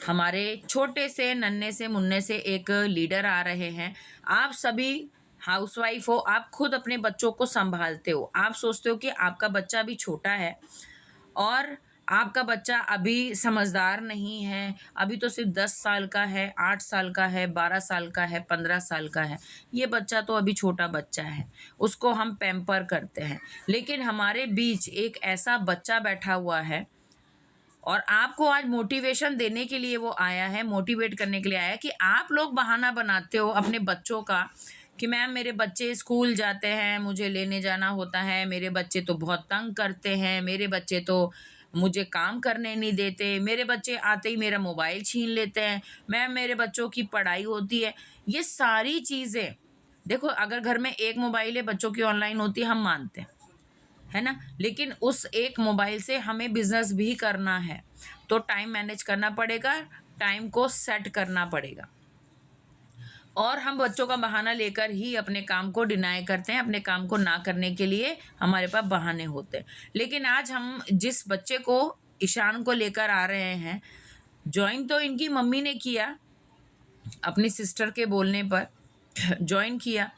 हमारे छोटे से नन्हे से मुन्ने से एक लीडर आ रहे हैं। आप सभी हाउसवाइफ हो, आप खुद अपने बच्चों को संभालते हो, आप सोचते हो कि आपका बच्चा अभी छोटा है और आपका बच्चा अभी समझदार नहीं है, अभी तो सिर्फ 10 साल का है, 8 साल का है, 12 साल का है, 15 साल का है। ये बच्चा तो अभी छोटा बच्चा है, उसको हम पैम्पर करते हैं। लेकिन हमारे बीच एक ऐसा बच्चा बैठा हुआ है और आपको आज मोटिवेशन देने के लिए वो आया है, मोटिवेट करने के लिए आया है कि आप लोग बहाना बनाते हो अपने बच्चों का कि मैम मेरे बच्चे स्कूल जाते हैं, मुझे लेने जाना होता है, मेरे बच्चे तो बहुत तंग करते हैं, मेरे बच्चे तो मुझे काम करने नहीं देते, मेरे बच्चे आते ही मेरा मोबाइल छीन लेते हैं, मैम मेरे बच्चों की पढ़ाई होती है। ये सारी चीज़ें देखो, अगर घर में एक मोबाइल है, बच्चों की ऑनलाइन होती है, हम मानते हैं, है ना। लेकिन उस एक मोबाइल से हमें बिजनेस भी करना है, तो टाइम मैनेज करना पड़ेगा, टाइम को सेट करना पड़ेगा। और हम बच्चों का बहाना लेकर ही अपने काम को डिनाई करते हैं, अपने काम को ना करने के लिए हमारे पास बहाने होते हैं। लेकिन आज हम जिस बच्चे को, ईशान को लेकर आ रहे हैं, ज्वाइन तो इनकी मम्मी ने किया, अपनी सिस्टर के बोलने पर ज्वाइन किया।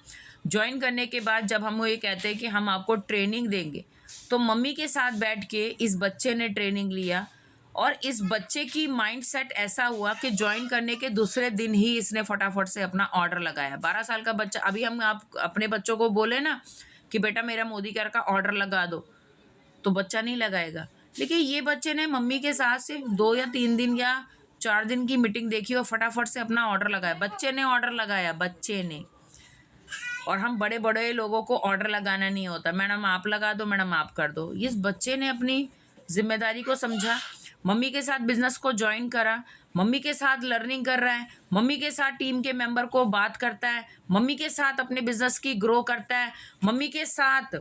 ज्वाइन करने के बाद जब हम वो ये कहते हैं कि हम आपको ट्रेनिंग देंगे, तो मम्मी के साथ बैठ के इस बच्चे ने ट्रेनिंग लिया और इस बच्चे की माइंडसेट ऐसा हुआ कि ज्वाइन करने के दूसरे दिन ही इसने फटाफट से अपना ऑर्डर लगाया। 12 साल का बच्चा, अभी हम आप अपने बच्चों को बोले ना कि बेटा मेरा मोदी केयर का ऑर्डर लगा दो, तो बच्चा नहीं लगाएगा। लेकिन ये बच्चे ने मम्मी के साथ सिर्फ 2 या 3 दिन या 4 दिन की मीटिंग देखी और फटाफट से अपना ऑर्डर लगाया। बच्चे ने ऑर्डर लगाया, बच्चे ने। और हम बड़े बड़े लोगों को ऑर्डर लगाना नहीं होता, मैडम आप लगा दो, मैडम आप कर दो। इस बच्चे ने अपनी जिम्मेदारी को समझा, मम्मी के साथ बिजनेस को ज्वाइन करा, मम्मी के साथ लर्निंग कर रहा है, मम्मी के साथ टीम के मेंबर को बात करता है, मम्मी के साथ अपने बिजनेस की ग्रो करता है, मम्मी के साथ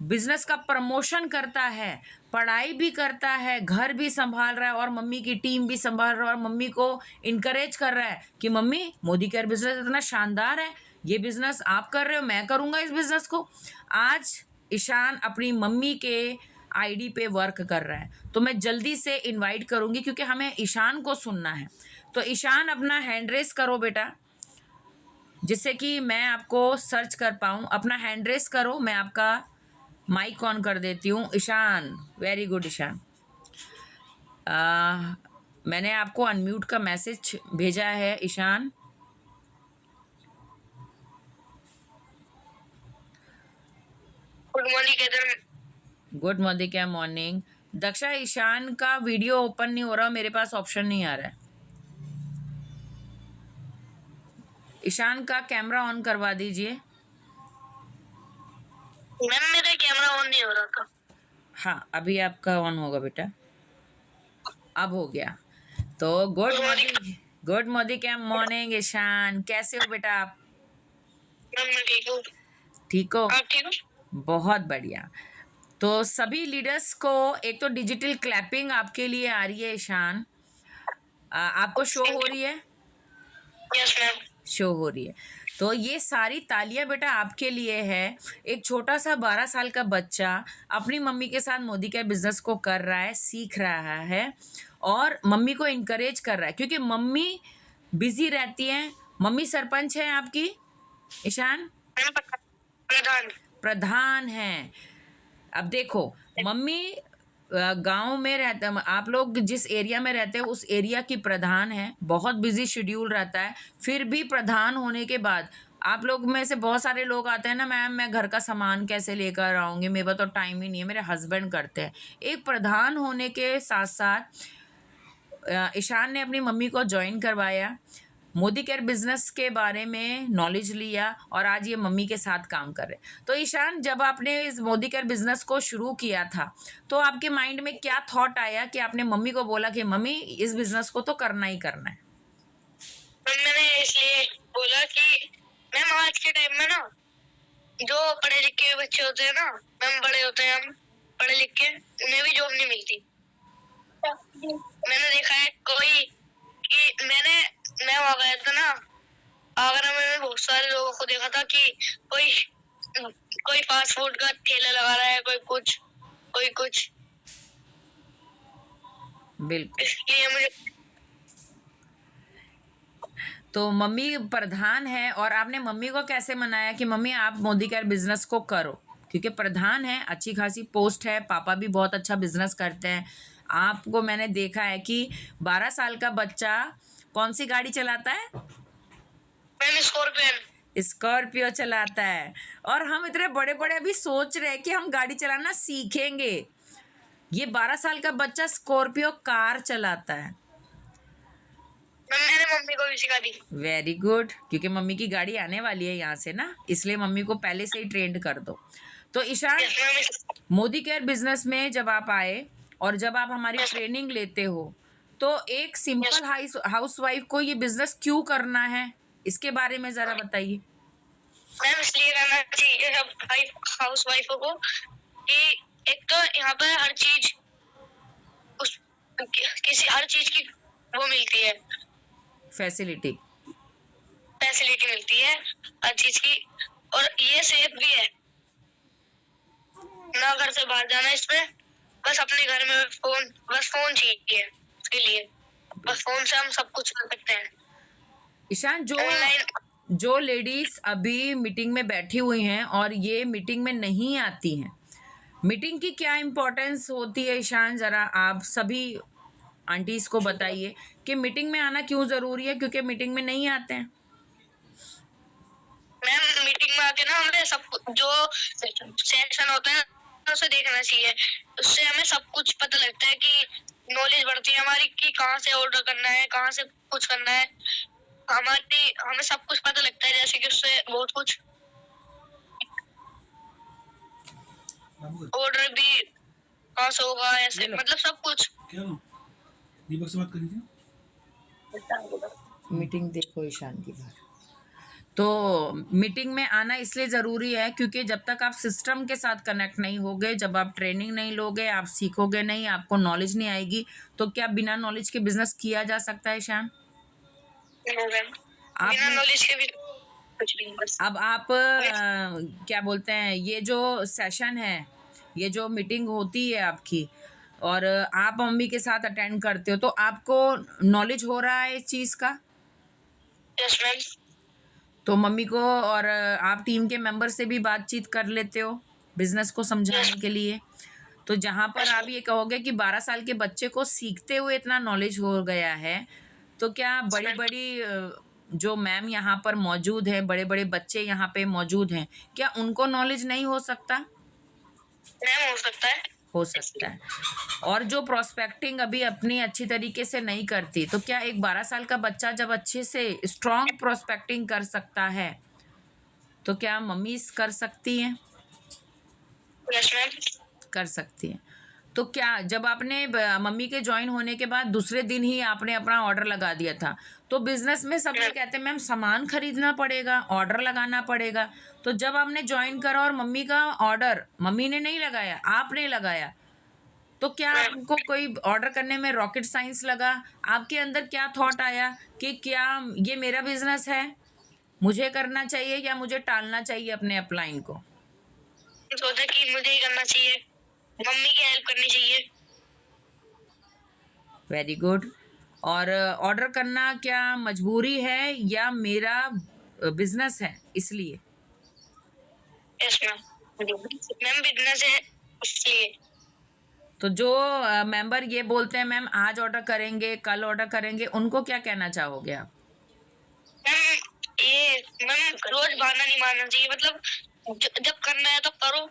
बिजनेस का प्रमोशन करता है, पढ़ाई भी करता है, घर भी संभाल रहा है और मम्मी की टीम भी संभाल रहा है और मम्मी को इनकरेज कर रहा है कि मम्मी मोदी केयर बिजनेस इतना शानदार है, ये बिजनेस आप कर रहे हो, मैं करूँगा इस बिजनेस को। आज ईशान अपनी मम्मी के आईडी पे वर्क कर रहा है, तो मैं जल्दी से इनवाइट करूँगी क्योंकि हमें ईशान को सुनना है। तो ईशान अपना हैंड रेस करो बेटा, जिससे कि मैं आपको सर्च कर पाऊँ। अपना हैंड रेस करो, मैं आपका माइक ऑन कर देती हूँ। Ishaan, very good Ishaan. मैंने आपको अनम्यूट का मैसेज भेजा है Ishaan. Good morning. Good morning, क्या मॉर्निंग। दक्षा, ईशान का वीडियो ओपन नहीं हो रहा, मेरे पास ऑप्शन नहीं आ रहा है। ईशान का कैमरा ऑन करवा दीजिए। मैम मेरा कैमरा ऑन नहीं हो रहा था। हाँ, अभी आपका ऑन होगा बेटा, अब हो गया। तो गुड मॉर्निंग, गुड मॉर्निंग, क्या मॉर्निंग ईशान, कैसे हो बेटा आप? मैम मैं ठीक हूँ। ठीक हो? आप ठीक हो? बहुत बढ़िया। तो सभी लीडर्स को एक तो डिजिटल क्लैपिंग आपके लिए आ रही है ईशान, आपको शो हो रही है? Yes ma'am. शो हो रही है। तो ये सारी तालियां बेटा आपके लिए है। एक छोटा सा 12 साल का बच्चा अपनी मम्मी के साथ मोदी के बिजनेस को कर रहा है, सीख रहा है और मम्मी को इनकरेज कर रहा है, क्योंकि मम्मी बिजी रहती हैं। मम्मी सरपंच है आपकी ईशान? प्रधान। प्रधान है। अब देखो, मम्मी गांव में रहते, आप लोग जिस एरिया में रहते हैं उस एरिया की प्रधान है, बहुत बिजी शेड्यूल रहता है, फिर भी प्रधान होने के बाद आप लोग में से बहुत सारे लोग आते हैं ना, मैम मैं घर का सामान कैसे लेकर आऊँगी, मेरे पास तो टाइम ही नहीं है, मेरे हस्बैंड करते हैं। एक प्रधान होने के साथ साथ ईशान ने अपनी मम्मी को ज्वाइन करवाया, मोदी केयर बिजनेस के बारे में नॉलेज लिया और आज ये मम्मी के साथ काम कर रहे। तो ईशान, जब आपने इस मोदी केयर बिजनेस को शुरू किया था तो आपके माइंड में क्या थॉट आया कि आपने मम्मी को बोला कि मम्मी इस बिजनेस को तो करना ही करना है? मैंने इसलिए बोला कि मैम आज के टाइम में ना जो पढ़े लिखे बच्चे होते हैं ना मैम, बड़े होते हैं हम पढ़े लिखे, उन्हें भी जॉब नहीं मिलती। मैंने देखा है कोई कि मैं वहाँ गया था ना आगरा में, बहुत सारे लोगों को देखा था कि कोई फास्ट फूड का ठेला लगा रहा है, कोई कुछ। बिल्कुल। इसलिए मुझे तो मम्मी प्रधान है और आपने मम्मी को कैसे मनाया कि मम्मी आप मोदी केयर बिजनेस को करो, क्योंकि प्रधान है, अच्छी खासी पोस्ट है, पापा भी बहुत अच्छा बिजनेस करते हैं। आपको मैंने देखा है कि 12 साल का बच्चा कौन सी गाड़ी चलाता है? Ma'am scorpion. स्कॉर्पियो चलाता है। और हम इतने बड़े बड़े अभी सोच रहे हैं कि हम गाड़ी चलाना सीखेंगे, ये 12 साल का बच्चा स्कॉर्पियो कार चलाता है। मैम मैंने मम्मी को भी सिखा दी। वेरी गुड, क्योंकि मम्मी की गाड़ी आने वाली है यहाँ से ना, इसलिए मम्मी को पहले से ही ट्रेंड कर दो। तो Ishaan, yes ma'am. Modi care business में जब आप आए और जब आप हमारी ट्रेनिंग लेते हो, तो एक सिंपल हाउस वाइफ को ये बिजनेस क्यों करना है, इसके बारे में जरा बताइए। मैम इसलिए करना चाहिए सब हाउस वाइफों को कि एक तो यहाँ पर हर चीज उस किसी हर चीज की वो मिलती है, फैसिलिटी। फैसिलिटी मिलती है हर चीज की, और ये सेफ भी है, ना घर से बाहर जाना इसमें, बस अपने घर में फोन चाहिए उसके लिए, बस फोन से हम सब कुछ कर सकते हैं ईशान, ऑनलाइन। जो लेडीज अभी मीटिंग में बैठी हुई हैं और ये मीटिंग में नहीं आती हैं, मीटिंग की क्या इम्पोर्टेंस होती है ईशान, जरा आप सभी आंटीज को बताइए कि मीटिंग में आना क्यों जरूरी है, क्योंकि मीटिंग में नहीं आते हैं। मैम मीटिंग में आके ना हमें सब जो सेशन होता है उसे देखना चाहिए, उससे हमें सब कुछ पता लगता है कि नॉलेज बढ़ती है हमारी कि कहाँ से ऑर्डर करना है, कहाँ से कुछ करना है, हमें सब कुछ पता लगता है, जैसे कि उससे बहुत कुछ ऑर्डर भी कहाँ से होगा, ऐसे मतलब सब कुछ। क्या दीपक से बात करी थी? मीटिंग देखो ईशान की बात। तो मीटिंग में आना इसलिए ज़रूरी है क्योंकि जब तक आप सिस्टम के साथ कनेक्ट नहीं होगे, जब आप ट्रेनिंग नहीं लोगे, आप सीखोगे नहीं, आपको नॉलेज नहीं आएगी, तो क्या बिना नॉलेज के बिजनेस किया जा सकता है ईशान? बिना नॉलेज के भी कुछ नहीं बस। अब आप क्या बोलते हैं, ये जो सेशन है, ये जो मीटिंग होती है आपकी, और आप मम्मी के साथ अटेंड करते हो, तो आपको नॉलेज हो रहा है इस चीज़ का? Yes ma'am. तो मम्मी को और आप टीम के मेंबर से भी बातचीत कर लेते हो बिजनेस को समझाने के लिए। तो जहाँ पर आप ये कहोगे कि 12 साल के बच्चे को सीखते हुए इतना नॉलेज हो गया है, तो क्या बड़ी बड़ी जो मैम यहाँ पर मौजूद हैं, बड़े बड़े बच्चे यहाँ पे मौजूद हैं, क्या उनको नॉलेज नहीं हो सकता? मैम हो सकता है। हो सकता है। और जो प्रोस्पेक्टिंग अभी अपनी अच्छी तरीके से नहीं करती, तो क्या एक 12 साल का बच्चा जब अच्छे से स्ट्रॉन्ग प्रोस्पेक्टिंग कर सकता है, तो क्या मम्मी कर सकती हैं? Yes ma'am. कर सकती हैं। तो क्या जब आपने मम्मी के ज्वाइन होने के बाद दूसरे दिन ही आपने अपना ऑर्डर लगा दिया था, तो बिजनेस में सब ये कहते हैं मैम सामान खरीदना पड़ेगा, ऑर्डर लगाना पड़ेगा, तो जब आपने ज्वाइन करा और मम्मी का ऑर्डर मम्मी ने नहीं लगाया, आपने लगाया, तो क्या आपको कोई ऑर्डर करने में रॉकेट साइंस लगा? आपके अंदर क्या थॉट आया कि क्या ये मेरा बिजनेस है, मुझे करना चाहिए या मुझे टालना चाहिए अपने अपलाइन को? सोचा कि मुझे ही करना चाहिए, मम्मी की हेल्प करनी चाहिए। Very good. और ऑर्डर करना क्या मजबूरी है या मेरा बिजनेस है इसलिए? Yes ma'am. मैम बिजनेस है इसलिए। तो जो मेंबर ये बोलते हैं मैम आज ऑर्डर करेंगे, कल ऑर्डर करेंगे, उनको क्या कहना चाहोगे आप? मैम रोज बहाना नहीं मारना चाहिए, मतलब जब करना है तब करो।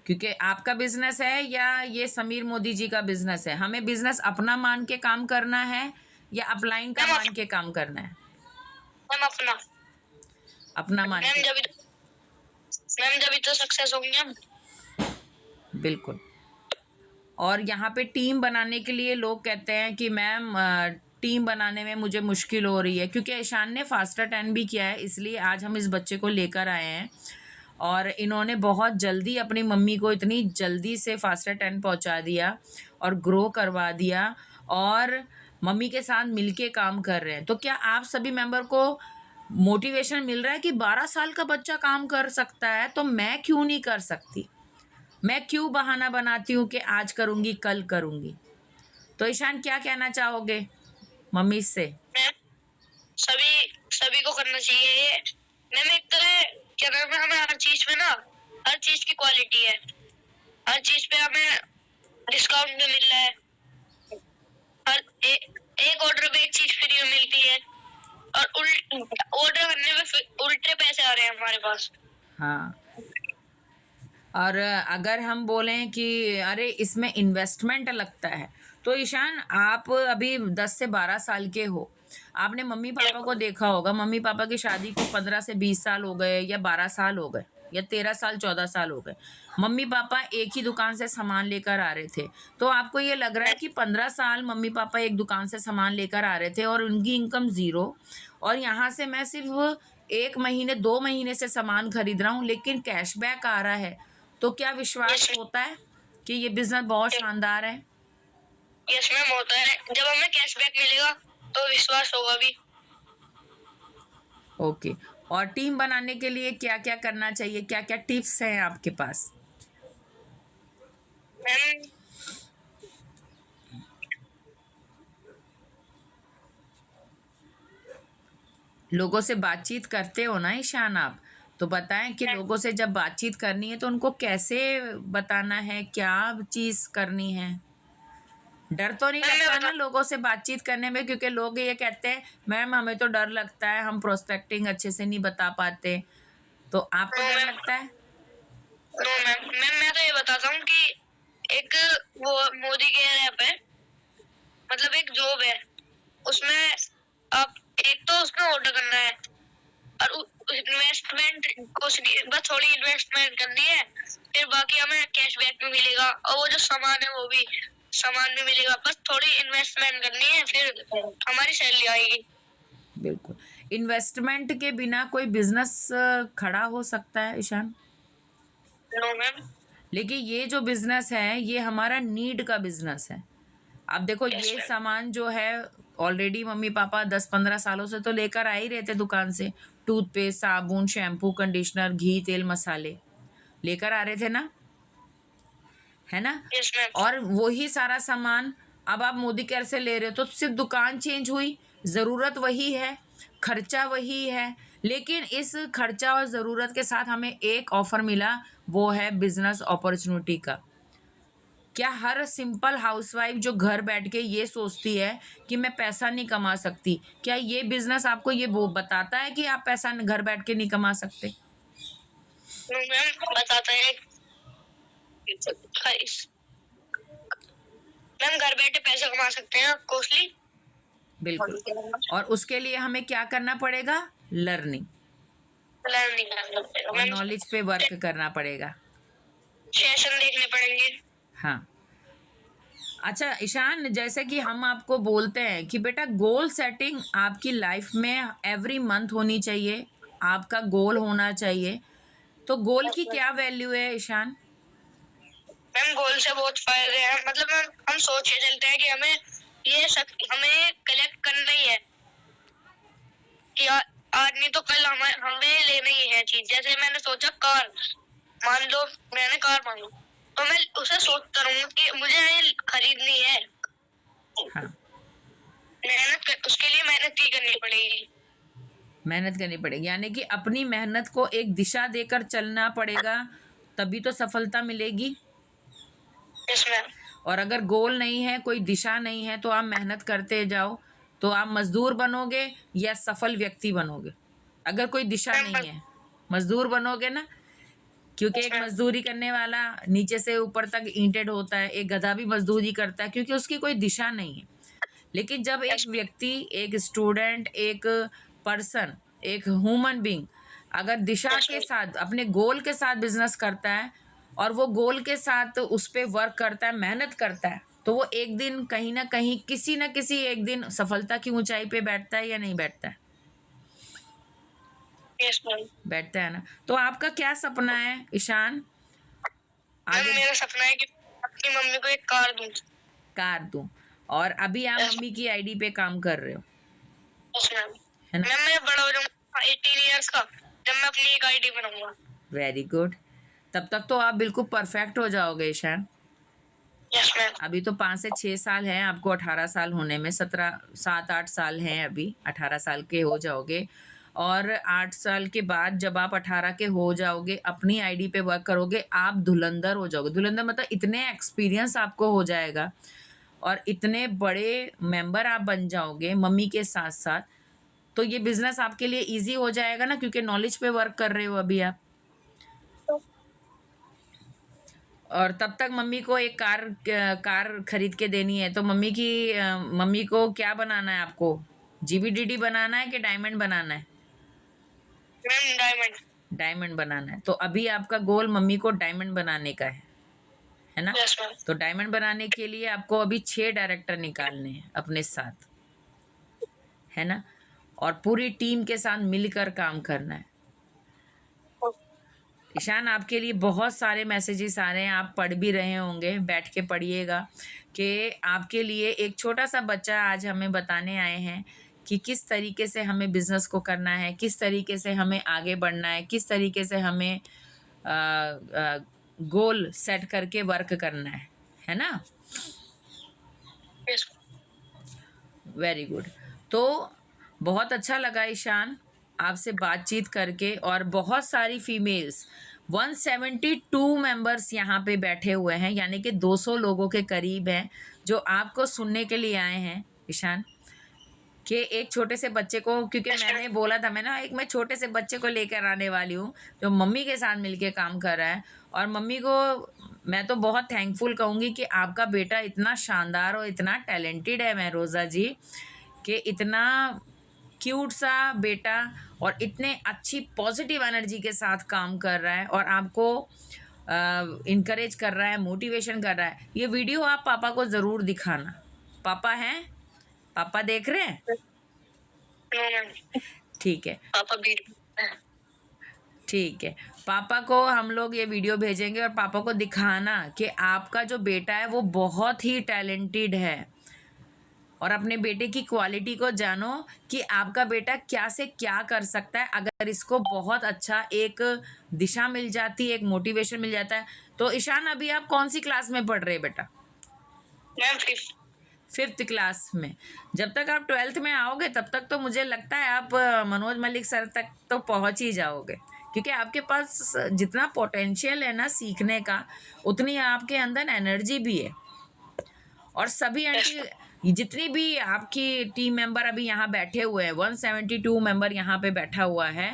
क्योंकि आपका बिजनेस है या ये समीर मोदी जी का बिजनेस है, हमें बिजनेस अपना मान के काम करना है या अपलाइन का मान के काम करना है? मैम अपना। अपना मान के। मैम जब तो सक्सेस होंगे हम। बिल्कुल। और यहाँ पे टीम बनाने के लिए लोग कहते हैं कि मैम टीम बनाने में मुझे मुश्किल हो रही है, क्योंकि ईशान ने फास्टर 10 भी किया है, इसलिए आज हम इस बच्चे को लेकर आए हैं। और इन्होंने बहुत जल्दी अपनी मम्मी को इतनी जल्दी से फास्टर 10 पहुँचा दिया और ग्रो करवा दिया और मम्मी के साथ मिलके काम कर रहे हैं। तो क्या आप सभी मेंबर को मोटिवेशन मिल रहा है कि 12 साल का बच्चा काम कर सकता है, तो मैं क्यों नहीं कर सकती? मैं क्यों बहाना बनाती हूँ कि आज करूँगी, कल करूँगी? तो ईशान क्या कहना चाहोगे मम्मी से? मैम सभी सभी को करना चाहिए ये। मैम एक तरह क्या नाम है, हमें हर चीज में ना, हर चीज की क्वालिटी है, हर चीज पे हमें डिस्काउंट भी मिल रहा है। एक ऑर्डर पे एक चीज फ्री में मिलती है, और ऑर्डर करने में उल्टे पैसे आ रहे हैं हमारे पास। हाँ, और अगर हम बोलें कि अरे इसमें इन्वेस्टमेंट लगता है, तो ईशान आप अभी 10 से 12 साल के हो, आपने मम्मी पापा को देखा होगा, मम्मी पापा की शादी को 15 से 20 साल हो गए या 12 साल हो गए या 13 साल 14 साल हो गए। मम्मी पापा एक ही दुकान से सामान लेकर आ रहे थे, तो आपको ये लग रहा है कि 15 साल मम्मी पापा एक दुकान से सामान लेकर आ रहे थे और उनकी इनकम ज़ीरो, और यहाँ से मैं सिर्फ 1 महीने 2 महीने से सामान खरीद रहा हूँ लेकिन कैशबैक आ रहा है, तो क्या विश्वास होता है कि ये बिजनेस बहुत शानदार है? यस मैम होता है, जब हमें कैशबैक मिलेगा तो विश्वास होगा भी। ओके, और टीम बनाने के लिए क्या क्या करना चाहिए, क्या क्या टिप्स हैं आपके पास? मैम लोगों से बातचीत करते हो ना ईशान आप, तो बताएं कि लोगों से जब बातचीत करनी है तो उनको कैसे बताना है, क्या चीज़ करनी है? डर तो नहीं लगता ना लोगों से बातचीत करने में? क्योंकि लोग ये कहते हैं मैम हमें तो डर लगता है, हम प्रोस्पेक्टिंग अच्छे से नहीं बता पाते, तो आपको डर लगता है? नो मैम, मैं तो ये बताता हूँ कि एक वो मोदी केयर ऐप है, मतलब एक जॉब है, उसमें आप एक तो उसमें ऑर्डर करना है, और इन्वेस्टमेंट कुछ नहीं, बस थोड़ी इन्वेस्टमेंट करनी है, फिर बाकी हमें कैशबैक भी मिलेगा, और वो जो सामान है वो भी सामान भी मिलेगा, बस थोड़ी इन्वेस्टमेंट करनी है, फिर हमारी सैलरी आएगी। बिल्कुल। इन्वेस्टमेंट के बिना कोई बिजनेस खड़ा हो सकता है ईशान? No ma'am. लेकिन ये जो बिजनेस है ये हमारा नीड का बिजनेस है। अब देखो Yes, ये ma'am. सामान जो है ऑलरेडी मम्मी पापा 10-15 सालों से तो लेकर आ ही रहे थे दुकान से, टूथपेस्ट, साबुन, शैम्पू, कंडीशनर, घी, तेल, मसाले लेकर आ रहे थे ना, है ना? Yes ma'am. और वही सारा सामान अब आप मोदी केयर से ले रहे हो, तो सिर्फ दुकान चेंज हुई, ज़रूरत वही है, खर्चा वही है, लेकिन इस खर्चा और ज़रूरत के साथ हमें एक ऑफ़र मिला, वो है बिजनेस अपॉर्चुनिटी का। क्या हर सिंपल हाउसवाइफ जो घर बैठ के ये सोचती है कि मैं पैसा नहीं कमा सकती, क्या ये बिजनेस आपको ये वो बताता है कि आप पैसा घर बैठ के नहीं कमा सकते? नो मैम, बताते हैं। मैम घर बैठे पैसे कमा सकते हैं कॉस्टली। बिल्कुल। और उसके लिए हमें क्या करना पड़ेगा? लर्निंग लर्निंग करना पड़ेगा और मैम, नॉलेज पे वर्क करना पड़ेगा। सेशन देखने पड़ेंगे। हाँ। अच्छा ईशान, जैसे कि हम आपको बोलते हैं कि बेटा गोल सेटिंग आपकी लाइफ में एवरी मंथ होनी चाहिए, आपका गोल होना चाहिए, तो गोल की क्या वैल्यू है ईशान? मैम गोल से बहुत फायदे हैं, मतलब हम सोच के चलते हैं कि हमें कलेक्ट करना ही है, कि आज नहीं तो कल हमें लेना ही है चीज। जैसे मैंने सोचा कार, मान लो मैंने कार मांगी, तो मैं उसे सोचता रहूंगा कि मुझे ये खरीदनी है। हाँ, उसके लिए मेहनत ही करनी पड़ेगी। मेहनत करनी पड़ेगी, यानी कि अपनी मेहनत को एक दिशा देकर चलना पड़ेगा, तभी तो सफलता मिलेगी। Yes ma'am. और अगर गोल नहीं है, कोई दिशा नहीं है, तो आप मेहनत करते जाओ, तो आप मजदूर बनोगे या सफल व्यक्ति बनोगे? अगर कोई दिशा नहीं है, मजदूर बनोगे ना, क्योंकि एक मजदूरी करने वाला नीचे से ऊपर तक ईंटें ढोता है, एक गधा भी मजदूरी करता है, क्योंकि उसकी कोई दिशा नहीं है। लेकिन जब एक व्यक्ति, एक स्टूडेंट, एक पर्सन, एक ह्यूमन बीइंग अगर दिशा के साथ, अपने गोल के साथ बिजनेस करता है और वो गोल के साथ उस पर वर्क करता है, मेहनत करता है, तो वो एक दिन कहीं ना कहीं, किसी ना किसी एक दिन सफलता की ऊंचाई पे बैठता है या नहीं बैठता है? Yes ma'am. बैठता है ना। तो आपका क्या सपना है ईशान? आगे मेरा सपना है कि अपनी मम्मी को एक कार दूं। कार दूं, और अभी आप मम्मी की आईडी पे काम कर रहे हो, यस मैम। है ना? मैं बड़ा हो जाऊंगा 18 इयर्स का, जब मैं अपनी एक आईडी बनाऊंगा। Very good. तब तक तो आप बिल्कुल परफेक्ट हो जाओगे ईशान। Yes ma'am. अभी तो 5 से 6 साल हैं आपको 18 साल होने में, 7-8 साल हैं अभी, 18 साल के हो जाओगे। और 8 साल के बाद जब आप 18 के हो जाओगे, अपनी आईडी पे वर्क करोगे, आप धुरंधर हो जाओगे। धुरंधर मतलब इतने एक्सपीरियंस आपको हो जाएगा और इतने बड़े मेंबर आप बन जाओगे मम्मी के साथ साथ, तो ये बिजनेस आपके लिए इजी हो जाएगा ना, क्योंकि नॉलेज पे वर्क कर रहे हो अभी आप। और तब तक मम्मी को एक कार खरीद के देनी है, तो मम्मी को क्या बनाना है आपको? जीबीडीडी बनाना है कि डायमंड बनाना है? Ma'am diamond. डायमंड बनाना है। तो अभी आपका गोल मम्मी को डायमंड बनाने का है ना? Yes ma'am. तो डायमंड बनाने के लिए आपको अभी 6 डायरेक्टर निकालने हैं अपने साथ, है ना? और पूरी टीम के साथ मिलकर काम करना है। ईशान, आपके लिए बहुत सारे मैसेजेस आ रहे हैं, आप पढ़ भी रहे होंगे, बैठ के पढ़िएगा कि आपके लिए एक छोटा सा बच्चा आज हमें बताने आए हैं कि किस तरीके से हमें बिज़नेस को करना है, किस तरीके से हमें आगे बढ़ना है, किस तरीके से हमें गोल सेट करके वर्क करना है ना? यस। Very good. तो बहुत अच्छा लगा ईशान आपसे बातचीत करके। और बहुत सारी फीमेल्स, 172 मेंबर्स यहाँ पे बैठे हुए हैं, यानी कि 200 लोगों के करीब हैं जो आपको सुनने के लिए आए हैं ईशान, कि एक छोटे से बच्चे को, क्योंकि मैंने बोला था मैं छोटे से बच्चे को लेकर आने वाली हूँ जो मम्मी के साथ मिलके काम कर रहा है। और मम्मी को मैं तो बहुत थैंकफुल कहूँगी कि आपका बेटा इतना शानदार और इतना टैलेंटेड है महरोज़ा जी, कि इतना क्यूट सा बेटा और इतने अच्छी पॉजिटिव एनर्जी के साथ काम कर रहा है और आपको इनकरेज कर रहा है, मोटिवेशन कर रहा है। ये वीडियो आप पापा को ज़रूर दिखाना। पापा हैं? पापा देख रहे हैं? No ma'am. ठीक है, पापा भी। ठीक है। पापा को हम लोग ये वीडियो भेजेंगे और पापा को दिखाना कि आपका जो बेटा है वो बहुत ही टैलेंटेड है। और अपने बेटे की क्वालिटी को जानो कि आपका बेटा क्या से क्या कर सकता है, अगर इसको बहुत अच्छा एक दिशा मिल जाती है, एक मोटिवेशन मिल जाता है। तो ईशान, अभी आप कौन सी क्लास में पढ़ रहे हैं बेटा? मैम 5th क्लास में। जब तक आप 12th में आओगे तब तक तो मुझे लगता है आप मनोज मलिक सर तक तो पहुंच ही जाओगे, क्योंकि आपके पास जितना पोटेंशियल है ना सीखने का, उतनी आपके अंदर एनर्जी भी है। और सभी आंटी, जितनी भी आपकी टीम मेंबर अभी यहाँ बैठे हुए हैं, 172 मेंबर यहाँ पे बैठा हुआ है,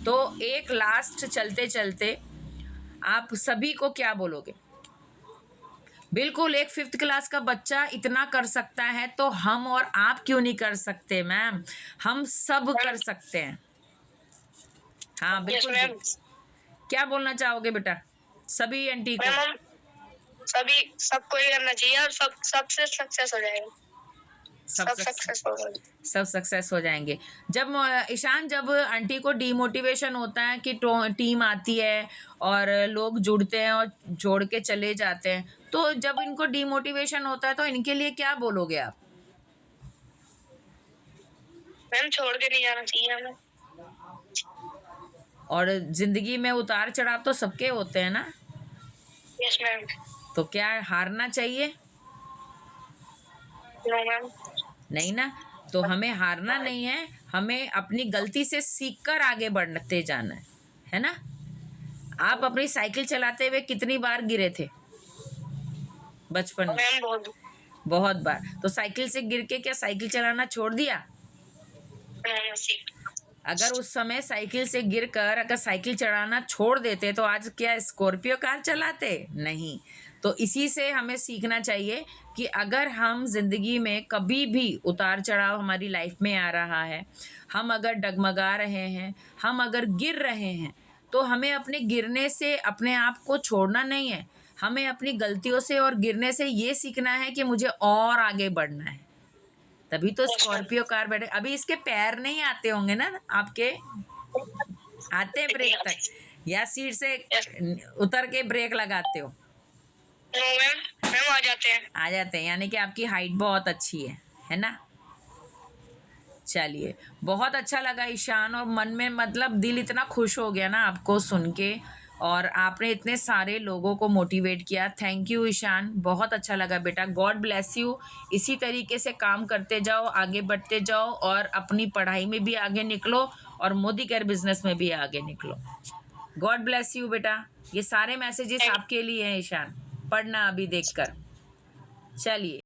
तो एक लास्ट चलते चलते आप सभी को क्या बोलोगे? बिल्कुल, एक 5th क्लास का बच्चा इतना कर सकता है तो हम और आप क्यों नहीं कर सकते मैम? हम सब कर सकते हैं। हाँ यस बिल्कुल मैम। जी। क्या बोलना चाहोगे बेटा सभी आंटी को? मैम सबको ही करना चाहिए और सबसे सक्सेस हो जाएगा। सब सक्सेस हो जाएगा। सब सक्सेस हो जाएंगे। जब ईशान, जब आंटी को डीमोटिवेशन होता है कि टीम आती है और लोग जुड़ते हैं और छोड़ के चले जाते हैं, तो जब इनको डीमोटिवेशन होता है तो इनके लिए क्या बोलोगे आप? मैम छोड़ के नहीं जाना चाहिए हमें। और जिंदगी में उतार चढ़ाव तो सबके होते हैं ना, यस मैम। तो क्या हारना चाहिए? No ma'am. नहीं ना। तो हमें हारना नहीं है, हमें अपनी गलती से सीखकर आगे बढ़ते जाना है ना? आप अपनी साइकिल चलाते हुए कितनी बार गिरे थे बचपन में? मैम बहुत बार। तो साइकिल से गिर के क्या साइकिल चलाना छोड़ दिया? अगर उस समय साइकिल से गिरकर अगर साइकिल चलाना छोड़ देते तो आज क्या स्कॉर्पियो कार चलाते? नहीं। तो इसी से हमें सीखना चाहिए कि अगर हम जिंदगी में कभी भी उतार चढ़ाव हमारी लाइफ में आ रहा है, हम अगर डगमगा रहे हैं, हम अगर गिर रहे हैं, तो हमें अपने गिरने से अपने आप को छोड़ना नहीं है। हमें अपनी गलतियों से और गिरने से ये सीखना है कि मुझे और आगे बढ़ना है। तभी तो स्कॉर्पियो कार बैठे। अभी इसके पैर नहीं आते होंगे ना आपके? आते हैं ब्रेक तक, या सीट से उतर के ब्रेक लगाते हो? मैम आ जाते हैं। आ जाते हैं, यानी कि आपकी हाइट बहुत अच्छी है ना? चलिए, बहुत अच्छा लगा ईशान, और मन में मतलब दिल इतना खुश हो गया ना आपको सुन के। और आपने इतने सारे लोगों को मोटिवेट किया। थैंक यू ईशान, बहुत अच्छा लगा बेटा। God bless you. इसी तरीके से काम करते जाओ, आगे बढ़ते जाओ और अपनी पढ़ाई में भी आगे निकलो और मोदी केयर बिजनेस में भी आगे निकलो। गॉड ब्लेस यू बेटा। ये सारे मैसेजेस आपके लिए हैं ईशान, पढ़ना अभी देखकर। चलिए।